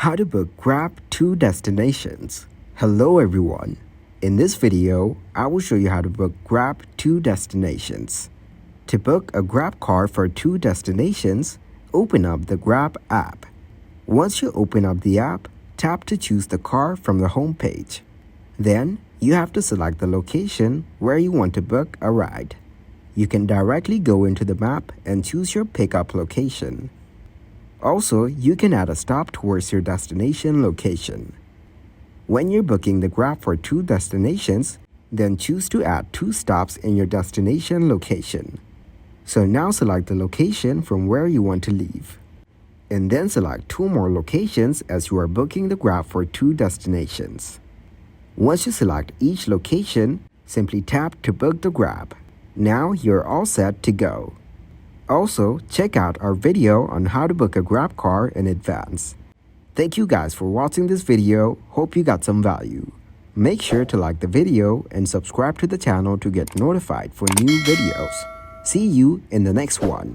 How to book Grab to destinations. Hello everyone. In this video, I will show you how to book Grab to destinations. To book a Grab car for 2 destinations, open up the Grab app. Once you open up the app, tap to choose the car from the home page. Then, you have to select the location where you want to book a ride. You can directly go into the map and choose your pickup location. Also, you can add a stop towards your destination location. When you're booking the Grab for 2 destinations, then choose to add 2 stops in your destination location. So now select the location from where you want to leave. And then select 2 more locations as you are booking the Grab for 2 destinations. Once you select each location, simply tap to book the Grab. Now you're all set to go. Also, check out our video on how to book a Grab car in advance. Thank you guys for watching this video. Hope you got some value. Make sure to like the video and subscribe to the channel to get notified for new videos. See you in the next one.